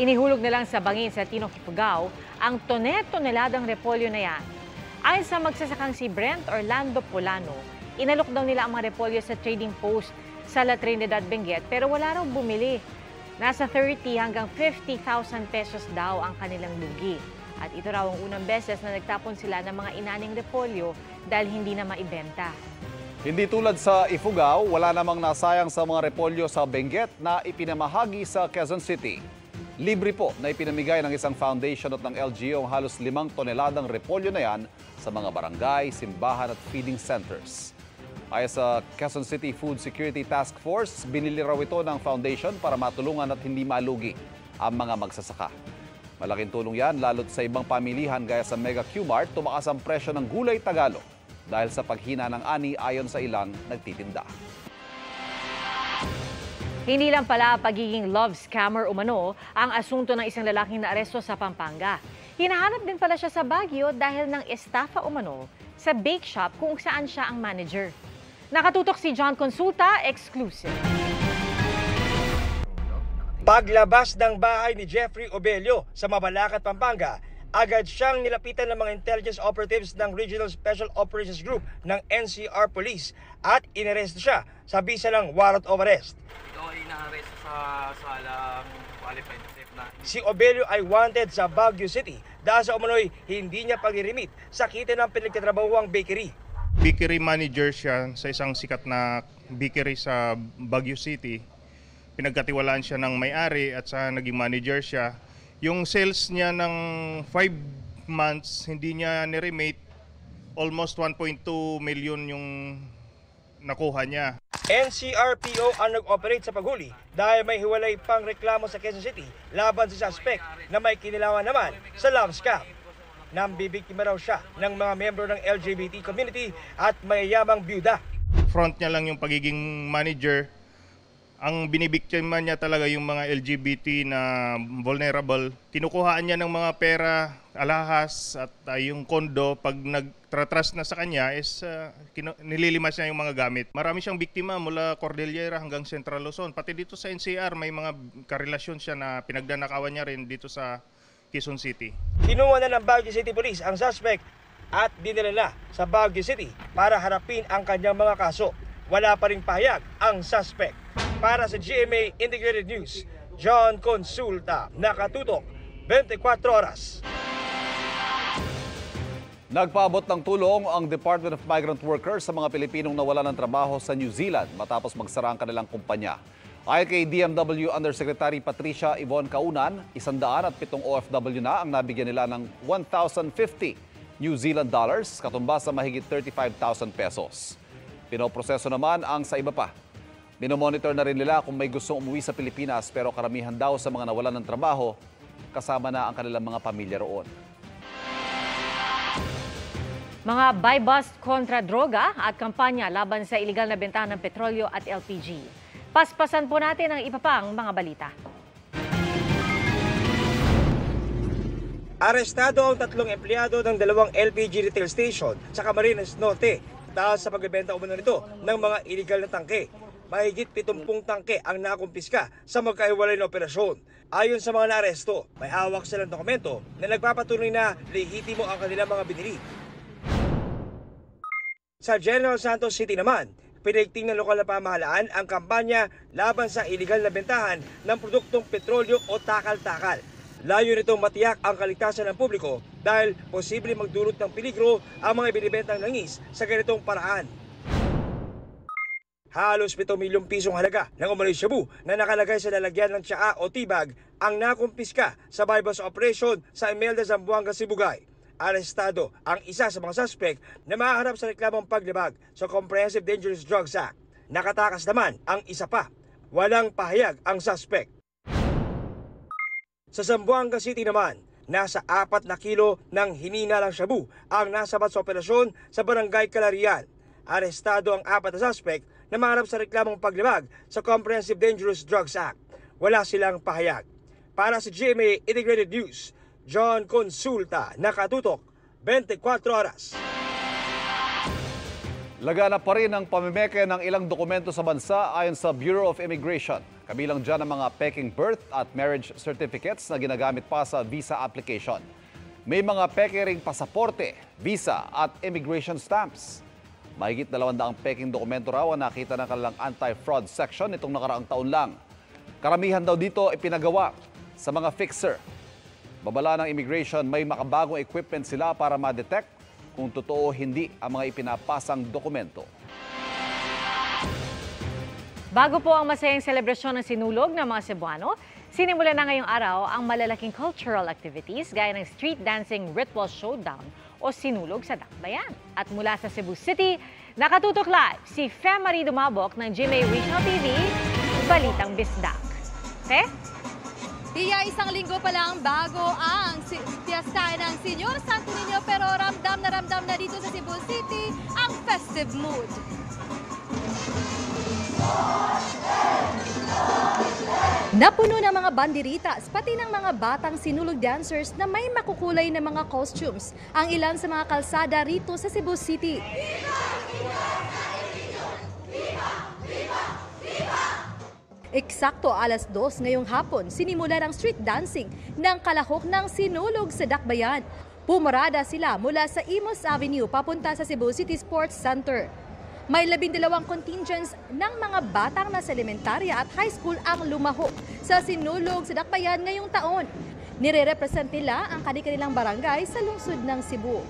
Inihulog na lang sa bangin sa Tinoc, Ifugao ang toneladang repolyo na yan. Ayon sa magsasakang si Brent Orlando Polano, inalok daw nila ang mga repolyo sa trading post sa La Trinidad, Benguet pero wala raw bumili. Nasa 30 hanggang 50,000 pesos daw ang kanilang lugi. At ito raw ang unang beses na nagtapon sila ng mga inaning repolyo dahil hindi na maibenta. Hindi tulad sa Ifugao, wala namang nasayang sa mga repolyo sa Benguet na ipinamahagi sa Quezon City. Libre po na ipinamigay ng isang foundation at ng LGU ang halos 5 toneladang repolyo na yan sa mga barangay, simbahan at feeding centers. Ayon sa Quezon City Food Security Task Force, binili raw ito ng foundation para matulungan at hindi malugi ang mga magsasaka. Malaking tulong yan lalo't sa ibang pamilihan gaya sa Mega Q-Mart, tumakas ang presyo ng gulay Tagalog dahil sa paghina ng ani ayon sa ilang nagtitinda. Hindi lang pala pagiging love scammer umano ang asunto ng isang lalaking naaresto sa Pampanga. Hinahanap din pala siya sa Baguio dahil ng estafa umano sa bake shop kung saan siya ang manager. Nakatutok si John Consulta, exclusive. Paglabas ng bahay ni Jeffrey Obelio sa Mabalacat, Pampanga, agad siyang nilapitan ng mga intelligence operatives ng Regional Special Operations Group ng NCR Police at inaresto siya sa bisa ng warrant of arrest. Ito ay na-arrest sa salang qualified theft na. Si Obelio ay wanted sa Baguio City dahil sa umano'y hindi niya pag-remit sa kita ng pinagtatrabahuang bakery. Bakery manager siya sa isang sikat na bakery sa Baguio City. Pinagkatiwalaan siya ng may-ari at sa naging manager siya. Yung sales niya ng 5 months, hindi niya niremate. Almost 1.2 million yung nakuha niya. NCRPO ang nag-operate sa paghuli dahil may hiwalay pang reklamo sa Quezon City laban sa suspect na may kinalaman naman sa love scam. Nambibiktima raw siya ng mga miyembro ng LGBT community at mayayamang byuda. Front niya lang yung pagiging manager. Ang binibiktima niya talaga yung mga LGBT na vulnerable. Kinukuhaan niya ng mga pera, alahas at yung kondo. Pag nagtratrust na sa kanya is nililimas niya yung mga gamit. Marami siyang biktima mula Cordillera hanggang Central Luzon. Pati dito sa NCR may mga karelasyon siya na pinagdanakawan niya rin dito sa Quezon City. Kinuha na ng Baguio City Police ang suspect at dinala na sa Baguio City para harapin ang kanyang mga kaso. Wala pa ring pahayag ang suspect. Para sa GMA Integrated News, John Consulta, nakatutok 24 oras. Nagpaabot ng tulong ang Department of Migrant Workers sa mga Pilipinong nawalan ng trabaho sa New Zealand matapos magsara ang kanilang kumpanya. Ayon kay DMW Undersecretary Patricia Yvonne Kaunan, 107 OFW na ang nabigyan nila ng 1,050 New Zealand dollars, katumbas sa mahigit 35,000 pesos. Pinoproseso naman ang sa iba pa. Minomonitor na rin nila kung may gustong umuwi sa Pilipinas pero karamihan daw sa mga nawalan ng trabaho, kasama na ang kanilang mga pamilya roon. Mga buy-bust kontra droga at kampanya laban sa iligal na bentahan ng petrolyo at LPG. Paspasan po natin ang iba pang mga balita. Arestado ang 3 empleyado ng 2 LPG retail station sa Camarines Norte dahil sa pagbebenta umano nito ng mga illegal na tangke. Mahigit 70 tangke ang nakumpiska sa magkahiwalay na operasyon. Ayon sa mga naaresto, may hawak silang dokumento na nagpapatunay na lehitimo ang kanilang mga binili. Sa General Santos City naman, pinigting ng lokal na pamahalaan ang kampanya laban sa iligal na bentahan ng produktong petrolyo o takal-takal. Layo nitong matiyak ang kaligtasan ng publiko dahil posible magdulot ng peligro ang mga binibentang langis sa ganitong paraan. Halos 7 milyong pisong halaga ng umano'y shabu na nakalagay sa lalagyan ng tsaa o tibag ang nakumpiska sa buy-bust operation sa Imelda, Zamboanga, Sibugay. Arestado ang isa sa mga suspect na mahaharap sa reklamong paglabag sa Comprehensive Dangerous Drugs Act. Nakatakas naman ang isa pa. Walang pahayag ang suspect. Sa Zamboanga City naman, nasa 4 na kilo ng hininalang shabu ang nasabat sa operasyon sa Barangay Calarian. Arestado ang 4 na suspect na maharap sa reklamong paglabag sa Comprehensive Dangerous Drugs Act. Wala silang pahayag. Para sa GMA Integrated News, John Consulta, nakatutok 24 oras. Laganap pa rin ang pamimeke ng ilang dokumento sa bansa ayon sa Bureau of Immigration. Kabilang dyan ang mga peking birth at marriage certificates na ginagamit pa sa visa application. May mga peke ring pasaporte, visa at immigration stamps. Mahigit 200 peking dokumento raw ang nakita ng kanilang anti-fraud section nitong nakaraang taon lang. Karamihan daw dito ipinagawa sa mga fixer. Babala ng immigration, may makabagong equipment sila para ma-detect kung totoo o hindi ang mga ipinapasang dokumento. Bago po ang masayang selebrasyon ng sinulog ng mga Cebuano, sinimula na ngayong araw ang malalaking cultural activities gaya ng street dancing ritual showdown o sinulog sa Dakbayan. At mula sa Cebu City, nakatutok live si Femari Dumabok ng GMA Regional TV, Balitang Bisdak. Okay? Iya, isang linggo pa lang bago ang piyesta ng Senyor Santo Niño, pero ramdam na dito sa Cebu City ang festive mood. Napuno ng mga banderitas, pati ng mga batang sinulog dancers na may makukulay na mga costumes ang ilan sa mga kalsada rito sa Cebu City. Eksakto alas 2 ngayong hapon, sinimula ng street dancing ng kalahok ng sinulog sa Dakbayan. Pumarada sila mula sa Imus Avenue papunta sa Cebu City Sports Center. May 12 contingents ng mga batang nasa elementarya at high school ang lumahok sa sinulog sa Dakbayan ngayong taon. Nire-represent nila ang kanilang barangay sa lungsod ng Cebu.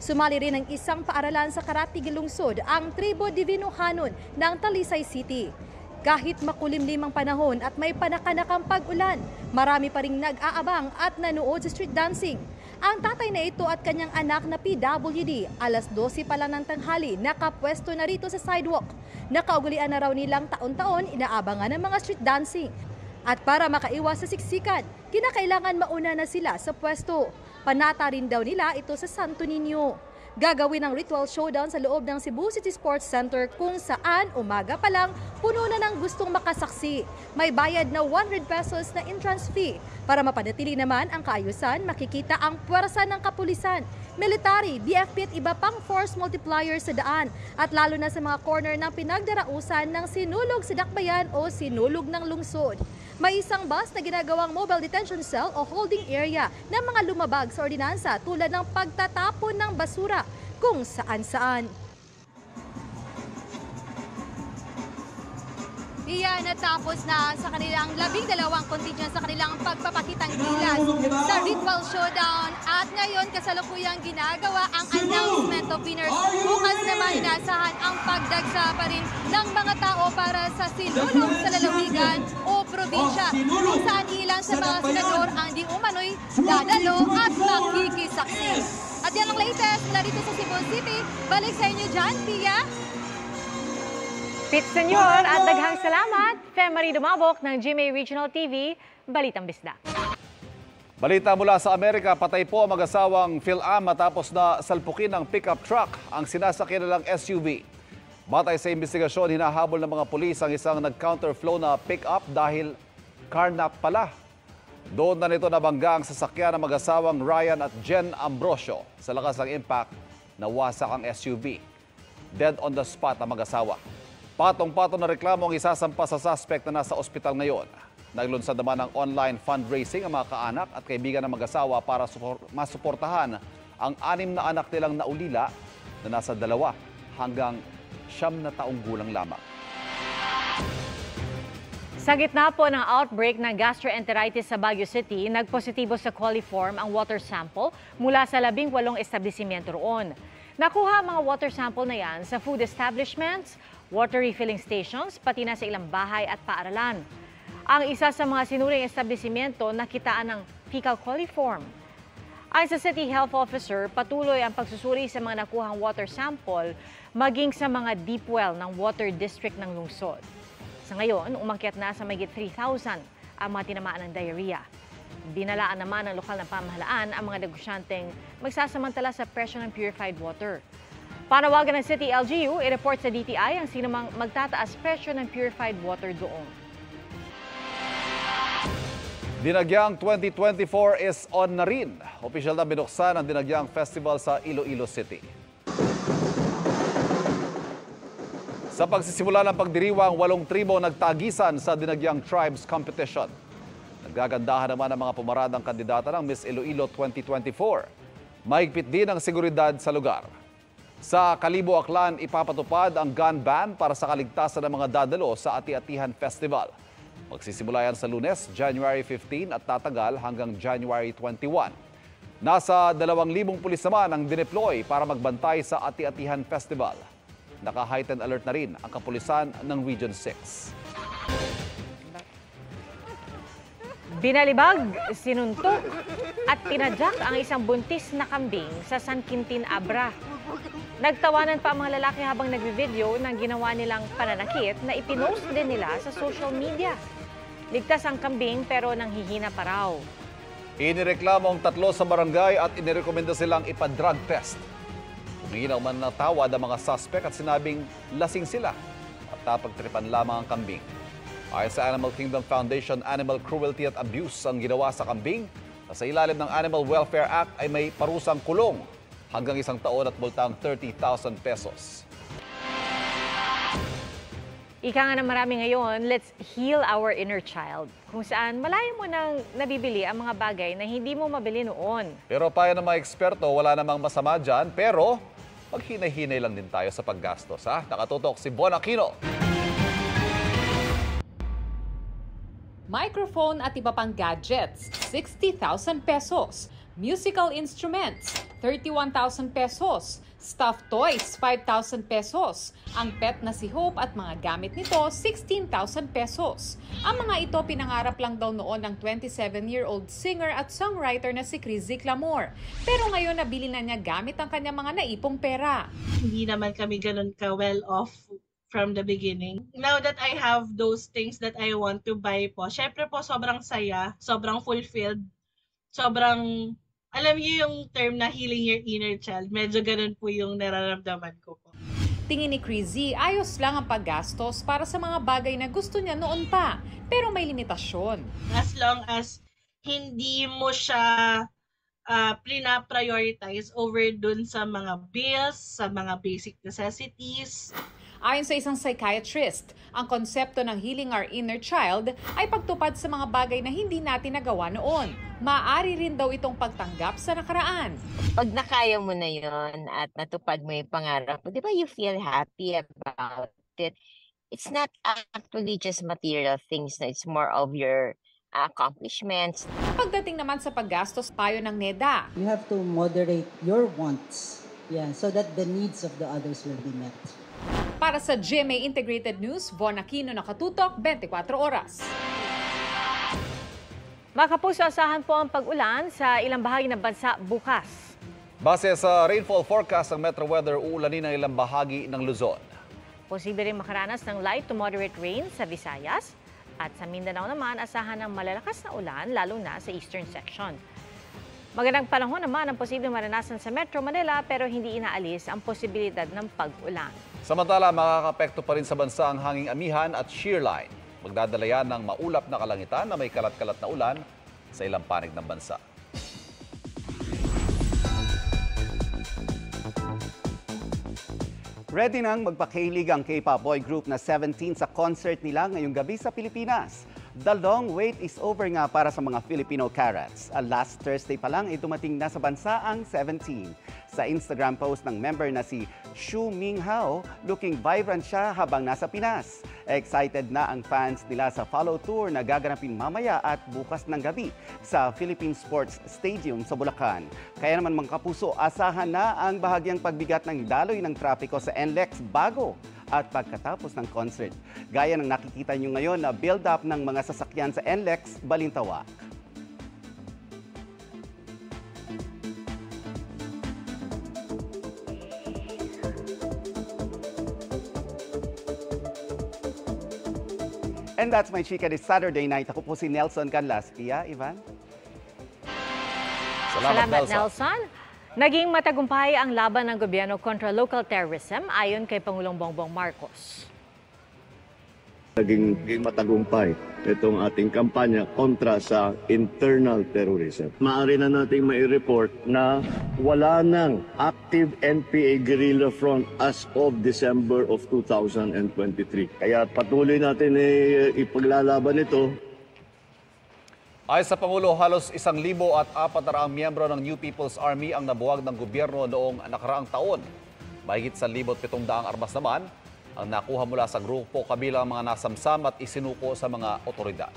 Sumali rin ang isang paaralan sa Karatig lungsod, ang Tribo Divino Hanon ng Talisay City. Kahit makulimlim ang panahon at may panakanakang pag-ulan, marami pa ring nag-aabang at nanood sa street dancing. Ang tatay na ito at kanyang anak na PWD, alas 12 pa lang ng tanghali, nakapwesto na rito sa sidewalk. Nakaugalian na raw nilang taon-taon inaabangan ng mga street dancing. At para makaiwas sa siksikan, kinakailangan mauna na sila sa pwesto. Panata rin daw nila ito sa Santo Niño. Gagawin ang ritual showdown sa loob ng Cebu City Sports Center kung saan umaga pa lang puno na ng gustong makasaksi. May bayad na 100 pesos na entrance fee. Para mapanatili naman ang kaayusan, makikita ang puwersa ng kapulisan, military, BFP at iba pang force multiplier sa daan. At lalo na sa mga corner ng pinagdarausan ng sinulog sa Dakbayan o sinulog ng lungsod. May isang bus na ginagawang mobile detention cell o holding area ng mga lumabag sa ordinansa tulad ng pagtatapon ng basura kung saan-saan. Iyan, natapos na sa kanilang 12 contingent sa kanilang pagpapakitang gilas sa ritual showdown at ngayon kasalukuyang ginagawa ang announcement of winners. Bukas naman inaasahan ang pagdagsa pa rin ng mga tao para sa sinulog sa lalawigan o probinsya kung saan ilan sa mga senador ang di umano'y dadalo at makikisaksi. At yan ang latest mula dito sa Cebu City. Balik sa inyo dyan, Pia. Pit Senyor at daghang salamat, Femari Dumabok ng GMA Regional TV, Balitang Bisdak. Balita mula sa Amerika, patay po ang mag-asawang Phil-Am matapos na salpukin ng pickup truck ang sinasakyan nilang SUV. Batay sa investigasyon, hinahabol ng mga pulis ang isang nag-counterflow na pick-up dahil carnap pala. Doon na nito nabangga ang sasakyan ng mag-asawang Ryan at Jen Ambrosio. Sa lakas ng impact, nawasak ang SUV. Dead on the spot ang mag-asawa. Patong-patong na reklamo ang isasampa sa suspect na nasa ospital ngayon. Naglunsad naman ng online fundraising ang mga kaanak at kaibigan ng mag-asawa para masuportahan ang 6 na anak nilang naulila na nasa 2 hanggang 9 na taong gulang lamang. Sa gitna po ng outbreak ng gastroenteritis sa Baguio City, nagpositibo sa coliform ang water sample mula sa 18 establishmento roon. Nakuha ang mga water sample na yan sa food establishments, water refilling stations, pati na sa ilang bahay at paaralan. Ang isa sa mga sinuring establishmento nakitaan ng fecal coliform. Ayon sa City Health Officer, patuloy ang pagsusuri sa mga nakuhang water sample maging sa mga deep well ng water district ng lungsod. Sa ngayon, umakyat na sa mahigit 3,000 ang mga tinamaan ng diarrhea. Binalaan naman ng lokal na pamahalaan ang mga negosyanteng magsasamantala sa presyo ng purified water. Panawagan ng City LGU, i-report sa DTI ang sinumang magtataas presyo ng purified water doon. Dinagyang 2024 is on na rin. Opisyal na binuksan ang Dinagyang Festival sa Iloilo City. Sa pagsisimula ng pagdiriwang, 8 tribo nagtagisan sa Dinagyang Tribes Competition. Nagagandahan naman ang mga pumaradang kandidata ng Miss Iloilo 2024. Mahigpit din ang seguridad sa lugar. Sa Kalibo, Aklan, ipapatupad ang gun ban para sa kaligtasan ng mga dadalo sa Ati-Atihan Festival. Magsisimula yan sa Lunes, January 15 at tatagal hanggang January 21. Nasa 2,000 pulis naman ang dineploy para magbantay sa Ati-Atihan Festival. Naka-heightened alert na rin ang kapulisan ng Region 6. Binalibag, sinuntok at tinadyak ang isang buntis na kambing sa San Quintin, Abra. Nagtawanan pa ang mga lalaki habang nagbi-video ng ginawa nilang pananakit na ipinost din nila sa social media. Ligtas ang kambing pero nanghihina pa raw. Inireklamo ang 3 sa barangay at inirekomenda silang ipa-drug test. Humingi naman ng tawad ang mga suspect at sinabing lasing sila at napagtripan lamang ang kambing. Ayon sa Animal Kingdom Foundation, animal cruelty at abuse ang ginawa sa kambing na sa ilalim ng Animal Welfare Act ay may parusang kulong hanggang 1 taon at multang 30,000 pesos. Ika nga na marami ngayon, let's heal our inner child. Kung saan malayo mo nang nabibili ang mga bagay na hindi mo mabili noon. Pero payo ng mga eksperto, wala namang masama dyan, pero maghinay-hinay lang din tayo sa paggastos. Nakatutok si Bon Aquino. Microphone at iba pang gadgets, 60,000 pesos. Musical instruments, 31,000 pesos. Stuffed toys, 5,000 pesos. Ang pet na si Hope at mga gamit nito, 16,000 pesos. Ang mga ito pinangarap lang daw noon ng 27-year-old singer at songwriter na si Chris Ziclamore. Pero ngayon nabili na niya gamit ang kanyang mga naipong pera. Hindi naman kami ganun ka well off from the beginning. Now that I have those things that I want to buy po, syempre po sobrang saya, sobrang fulfilled, sobrang, alam niyo yung term na healing your inner child, medyo ganun po yung nararamdaman ko po. Tingin ni Chris Z, ayos lang ang paggastos para sa mga bagay na gusto niya noon pa, pero may limitasyon. As long as hindi mo siya prioritize over dun sa mga bills, sa mga basic necessities. Ayon sa isang psychiatrist, ang konsepto ng healing our inner child ay pagtupad sa mga bagay na hindi natin nagawa noon. Maaari rin daw itong pagtanggap sa nakaraan. Pag nakaya mo na yon at natupad mo yung pangarap mo, di ba you feel happy about it? It's not actually just material things, it's more of your accomplishments. Pagdating naman sa paggastos, payo ng NEDA. You have to moderate your wants, so that the needs of the others will be met. Para sa GMA Integrated News, Bon Aquino, nakatutok, 24 oras. Mga kapuso, asahan po ang pag-ulan sa ilang bahagi ng bansa bukas. Base sa rainfall forecast ng Metro Weather, uulanin ang ilang bahagi ng Luzon. Posible rin makaranas ng light to moderate rain sa Visayas. At sa Mindanao naman, asahan ng malalakas na ulan, lalo na sa eastern section. Magandang panahon naman ang posibleng maranasan sa Metro Manila pero hindi inaalis ang posibilidad ng pag-ulan. Samantala, makakapekto pa rin sa bansa ang hanging amihan at shear line. Magdadala yan ng maulap na kalangitan na may kalat-kalat na ulan sa ilang panig ng bansa. Ready nang magpakilig ang K-pop boy group na 17 sa concert nila ngayong gabi sa Pilipinas. The long wait is over nga para sa mga Filipino Carats. Last Thursday pa lang ay dumating na sa bansa ang 17. Sa Instagram post ng member na si Shu Minghao, looking vibrant siya habang nasa Pinas. Excited na ang fans nila sa follow tour na gaganapin mamaya at bukas ng gabi sa Philippine Sports Stadium sa Bulacan. Kaya naman mga kapuso, asahan na ang bahagyang pagbigat ng daloy ng trapiko sa NLEX bago at pagkatapos ng concert. Gaya ng nakikita nyo ngayon na build-up ng mga sasakyan sa NLEX Balintawak. And that's my chika this Saturday night. Ako po si Nelson Canlas. Pia, Ivan? Salamat Nelson. Naging matagumpay ang laban ng gobyerno kontra local terrorism ayon kay Pangulong Bongbong Marcos. Naging matagumpay itong ating kampanya kontra sa internal terrorism. Maaari na nating mai-report na wala nang active NPA guerrilla front as of December of 2023. Kaya patuloy natin ipaglalaban ito. Ayon sa Pangulo, halos 1,400 miyembro ng New People's Army ang nabuwag ng gobyerno noong nakaraang taon. Mahigit 1,700 armas naman ang nakuha mula sa grupo kabilang mga nasamsam at isinuko sa mga otoridad.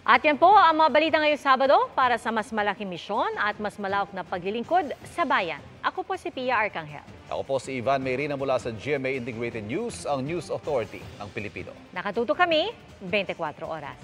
At yan po ang mga balita ngayong Sabado para sa mas malaking misyon at mas malawak na paglilingkod sa bayan. Ako po si Pia Arcangel. Ako po si Ivan Mayrina mula sa GMA Integrated News, ang News Authority ng Pilipino. Nakatuto kami 24 oras.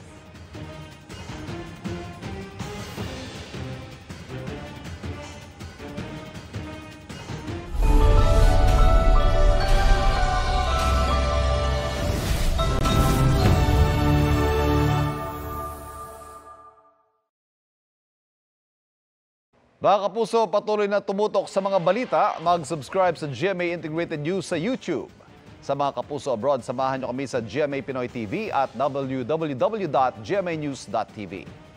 Mga kapuso, patuloy na tumutok sa mga balita. Mag-subscribe sa GMA Integrated News sa YouTube. Sa mga kapuso abroad, samahan niyo kami sa GMA Pinoy TV at www.gmanews.tv.